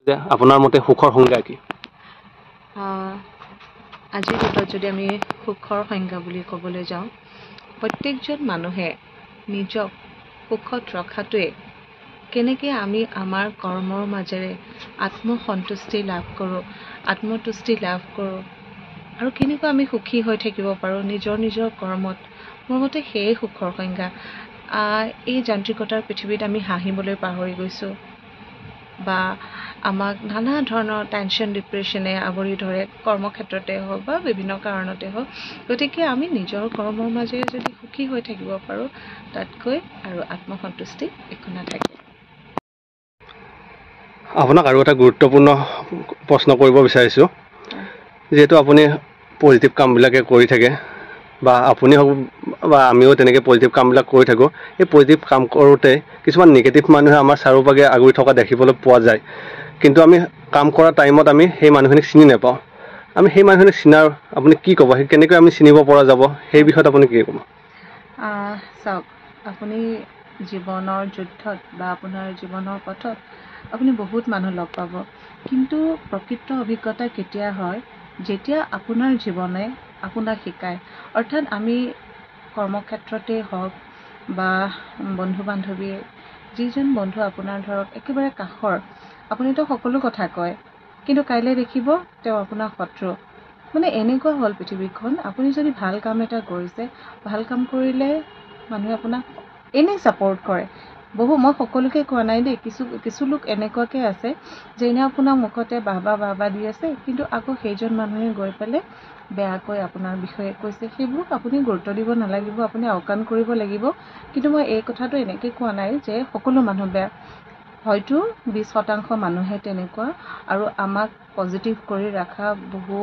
যে আপোনাৰ মতে সুখৰ সংজ্ঞা কি? আজিৰ যুগত যদি আমি সুখৰ সংজ্ঞা বুলি ক'বলৈ যাওঁ, প্ৰত্যেকজন মানুহে নিজক সুখত ৰখাটোৱে কেনেকৈ আমি আমাৰ কৰ্মৰ মাজেৰে আত্মসন্তুষ্টি লাভ কৰোঁ, আত্মতুষ্টি লাভ কৰোঁ আৰু কেনেকৈ আমি সুখী হৈ থাকিব পাৰোঁ নিজৰ নিজৰ কৰ্মত, মোৰ মতে সেয়ে সুখৰ সংজ্ঞা। এই যান্ত্ৰিকতাৰ পৃথিৱীত আমি হাঁহিবলৈ পাহৰি গৈছোঁ বা আমাক নানা ধৰণৰ টেনশ্যন ডিপ্ৰেশ্যনে আৱৰি ধৰে, কৰ্মক্ষেত্ৰতে হওক বা বিভিন্ন কাৰণতে হওক। গতিকে আমি নিজৰ কৰ্মৰ মাজেৰে যদি সুখী হৈ থাকিব পাৰোঁ, তাতকৈ আৰু আত্মসন্তুষ্টি একো নাথাকে। আপোনাক আৰু এটা গুৰুত্বপূৰ্ণ প্ৰশ্ন কৰিব বিচাৰিছোঁ। যিহেতু আপুনি পজিটিভ কামবিলাকে কৰি থাকে বা আপুনি হওক বা আমিও তেনেকৈ পজিটিভ কামবিলাক কৰি থাকোঁ, এই পজিটিভ কাম কৰোঁতে কিছুমান নিগেটিভ মানুহে আমাৰ চাৰিওপাগে আগুৰি থকা দেখিবলৈ পোৱা যায়। কিন্তু আমি কাম কৰা টাইমত আমি সেই মানুহখিনিক চিনি নাপাওঁ। আমি সেই মানুহখিনিক চিনাৰ আপুনি কি ক'ব, সেই কেনেকৈ আমি চিনিব পৰা যাব, সেই বিষয়ত আপুনি কি ক'ব? চাওক, আপুনি জীৱনৰ যুদ্ধত বা আপোনাৰ জীৱনৰ পথত আপুনি বহুত মানুহ লগ পাব, কিন্তু প্ৰকৃত অভিজ্ঞতা কেতিয়া হয়, যেতিয়া আপোনাৰ জীৱনে আপোনাক শিকায়। অৰ্থাৎ আমি কৰ্মক্ষেত্ৰতেই হওক বা বন্ধু বান্ধৱীয়ে, যিজন বন্ধু আপোনাৰ ধৰক একেবাৰে কাষৰ, আপুনিতো সকলো কথা কয়, কিন্তু কাইলৈ দেখিব তেওঁ আপোনাৰ শত্ৰু। মানে এনেকুৱা হ'ল পৃথিৱীখন, আপুনি যদি ভাল কাম এটা কৰিছে, ভাল কাম কৰিলে মানুহে আপোনাক এনেই ছাপোৰ্ট কৰে। মই সকলোকে কোৱা নাই দেই, কিছু লোক এনেকুৱাকৈ আছে যে এনে আপোনাক মুখতে বাহবা দি আছে, কিন্তু আকৌ সেইজন মানুহে গৈ পেলাই বেয়াকৈ আপোনাৰ বিষয়ে কৈছে। সেইবোৰক আপুনি গুৰুত্ব দিব নালাগিব, আপুনি আওকাণ কৰিব লাগিব। কিন্তু মই এই কথাটো এনেকৈ কোৱা নাই যে সকলো মানুহ বেয়া, হয়তো 20% মানুহে তেনেকুৱা, আৰু আমাক পজিটিভ কৰি ৰখা বহু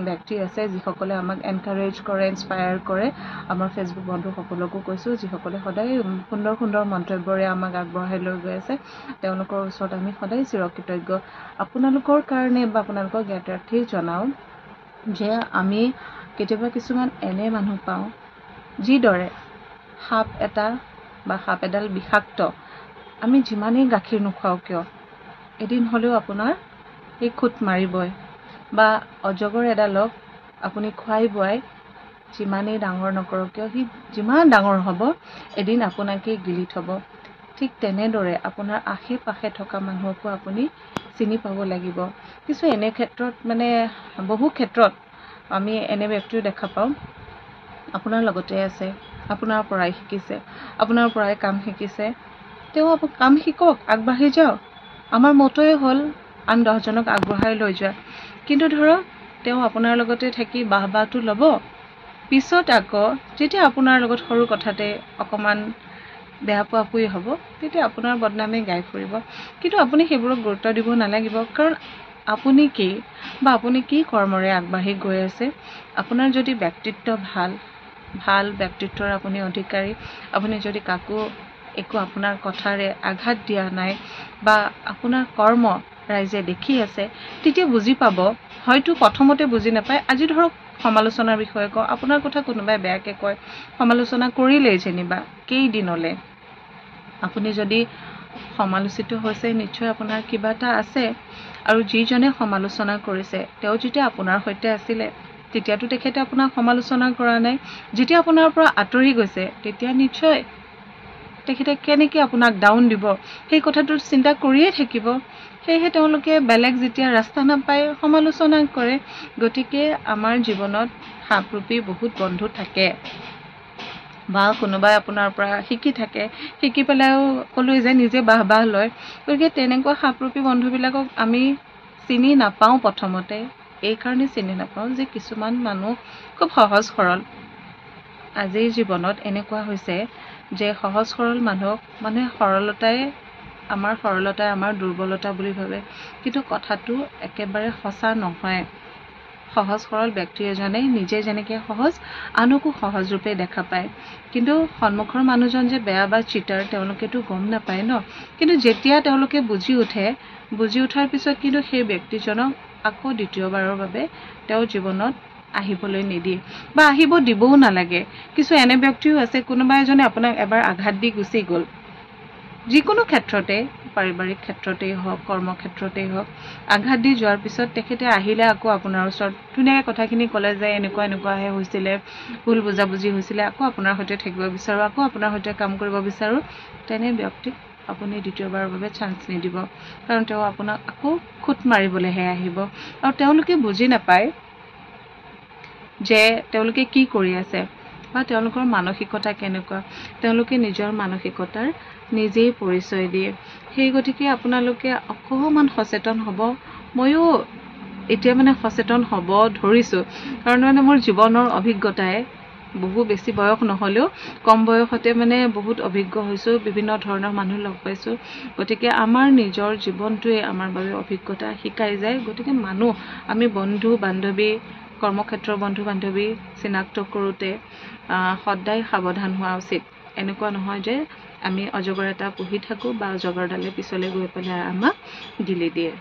ব্যক্তি আছে যিসকলে আমাক এনকাৰেজ কৰে, ইনস্পায়াৰ কৰে। আমাৰ ফেচবুক বন্ধুসকলকো কৈছোঁ, যিসকলে সদায় সুন্দৰ সুন্দৰ মন্তব্যৰে আমাক আগবঢ়াই লৈ গৈ আছে, তেওঁলোকৰ ওচৰত আমি সদায় চিৰকৃতজ্ঞ। আপোনালোকৰ কাৰণে বা আপোনালোকৰ জ্ঞাতাৰ্থেই জনাওঁ যে আমি কেতিয়াবা কিছুমান এনে মানুহ পাওঁ, যিদৰে সাপ এটা বা সাপ এডাল বিষাক্ত, আমি যিমানেই গাখীৰ নোখোৱাওঁ কিয় এদিন হ'লেও আপোনাৰ সেই খুঁট মাৰিবই, বা অজগৰ এডালক আপুনি খুৱাই বোৱাই যিমানেই ডাঙৰ নকৰক কিয়, সি যিমান ডাঙৰ হ'ব এদিন আপোনাকেই গিলি থ'ব। ঠিক তেনেদৰে আপোনাৰ আশে পাশে থকা মানুহকো আপুনি চিনি পাব লাগিব। কিছু এনে ক্ষেত্ৰত মানে বহু ক্ষেত্ৰত আমি এনে ব্যক্তিও দেখা পাওঁ, আপোনাৰ লগতে আছে, আপোনাৰ পৰাই শিকিছে, আপোনাৰ পৰাই কাম শিকিছে, তেওঁ কাম শিকক, আগবাঢ়ি যাওক। আমাৰ মতোৱে হ'ল আন 10জনক আগবঢ়াই লৈ যোৱা। কিন্তু ধৰক তেওঁ আপোনাৰ লগতে থাকি বাহবাহটো ল'ব, পিছত আকৌ যেতিয়া আপোনাৰ লগত সৰু কথাতে অকণমান বেয়া পোৱা পুই হ'ব, তেতিয়া আপোনাৰ বদনামে গাই ফুৰিব। কিন্তু আপুনি সেইবোৰক গুৰুত্ব দিব নালাগিব, কাৰণ আপুনি কি বা আপুনি কি কৰ্মৰে আগবাঢ়ি গৈ আছে। আপোনাৰ যদি ব্যক্তিত্ব ভাল ব্যক্তিত্বৰ আপুনি অধিকাৰী, আপুনি যদি কাকো একো আপোনাৰ কথাৰে আঘাত দিয়া নাই বা আপোনাৰ কৰ্ম ৰাইজে দেখি আছে, তেতিয়া বুজি পাব। হয়তো প্ৰথমতে বুজি নাপায়। আজি ধৰক সমালোচনাৰ বিষয়ে কওঁ, আপোনাৰ কথা কোনোবাই বেয়াকৈ কয়, সমালোচনা কৰিলেই যেনিবা কেইদিনলৈ, আপুনি যদি সমালোচিত হৈছে, নিশ্চয় আপোনাৰ কিবা এটা আছে। আৰু যিজনে সমালোচনা কৰিছে তেওঁ যেতিয়া আপোনাৰ সৈতে আছিলে, তেতিয়াতো তেখেতে আপোনাক সমালোচনা কৰা নাই। যেতিয়া আপোনাৰ পৰা আঁতৰি গৈছে, তেতিয়া নিশ্চয় তেখেতে কেনেকৈ আপোনাক ডাউন দিব, সেই কথাটো চিন্তা কৰিয়ে থাকিব। সেয়েহে তেওঁলোকে বেলেগ যেতিয়া ৰাস্তা নাপায় সমালোচনা কৰে। গতিকে আমাৰ জীৱনত সাপৰূপী বহুত বন্ধু থাকে, বা কোনোবাই আপোনাৰ পৰা শিকি থাকে, শিকি পেলাইও ক'লৈ যায় নিজে বাহ লয়। গতিকে তেনেকুৱা সাপৰূপী বন্ধুবিলাকক আমি চিনি নাপাওঁ। প্ৰথমতে এইকাৰণে চিনি নাপাওঁ যে কিছুমান মানুহ খুব সহজ সৰল। আজিৰ জীৱনত এনেকুৱা হৈছে যে সহজ সৰল মানুহে সৰলতাই আমাৰ দুৰ্বলতা বুলি ভাবে, কিন্তু কথাটো একেবাৰে সঁচা নহয়। সহজ সৰল ব্যক্তি এজনে নিজে যেনেকৈ সহজ, আনকো সহজ ৰূপে দেখা পায়। কিন্তু সন্মুখৰ মানুহজন যে বেয়া বা চিটাৰ, তেওঁলোকেতো গম নাপায় ন। কিন্তু যেতিয়া তেওঁলোকে বুজি উঠাৰ পিছত কিন্তু সেই ব্যক্তিজনক আকৌ দ্বিতীয়বাৰৰ বাবে তেওঁৰ জীৱনত আহিবলৈ নিদিয়ে বা আহিব দিবও নালাগে। কিছু এনে ব্যক্তিও আছে, কোনোবা এজনে আপোনাক এবাৰ আঘাত দি গুচি গ'ল, যিকোনো ক্ষেত্ৰতে পাৰিবাৰিক ক্ষেত্ৰতেই হওক কৰ্মক্ষেত্ৰতেই হওক আঘাত দি যোৱাৰ পিছত তেখেতে আহিলে আকৌ আপোনাৰ ওচৰত ধুনীয়াকৈ কথাখিনি ক'লে যে এনেকুৱা এনেকুৱাহে হৈছিলে ভুল বুজাবুজি হৈছিলে আকৌ আপোনাৰ সৈতে থাকিব বিচাৰোঁ আকৌ আপোনাৰ সৈতে কাম কৰিব বিচাৰোঁ তেনে ব্যক্তিক আপুনি দ্বিতীয়বাৰৰ বাবে চান্স নিদিব কাৰণ তেওঁ আপোনাক আকৌ খুট মাৰিবলৈহে আহিব আৰু তেওঁলোকে বুজি নাপায় যে তেওঁলোকে কি কৰি আছে বা তেওঁলোকৰ মানসিকতা কেনেকুৱা তেওঁলোকে নিজৰ মানসিকতাৰ নিজেই পৰিচয় দিয়ে সেই গতিকে আপোনালোকে অকণমান সচেতন হ'ব ময়ো এতিয়া মানে সচেতন হ'ব ধৰিছোঁ কাৰণ মানে মোৰ জীৱনৰ অভিজ্ঞতাই বহু বেছি বয়স নহ'লেও কম বয়সতে মানে বহুত অভিজ্ঞ হৈছোঁ বিভিন্ন ধৰণৰ মানুহ লগ পাইছোঁ গতিকে আমাৰ নিজৰ জীৱনটোৱে আমাৰ বাবে অভিজ্ঞতা শিকাই যায় গতিকে মানুহ আমি বন্ধু বান্ধৱী কৰ্মক্ষেত্ৰৰ বন্ধু বান্ধৱী চিনাক্ত কৰোঁতে সদায় সাৱধান হোৱা উচিত এনেকুৱা নহয় যে আমি অজগৰ এটা পুহি থাকোঁ বা অজগৰডালে পিছলৈ গৈ পেলাই আমাক গিলি দিয়ে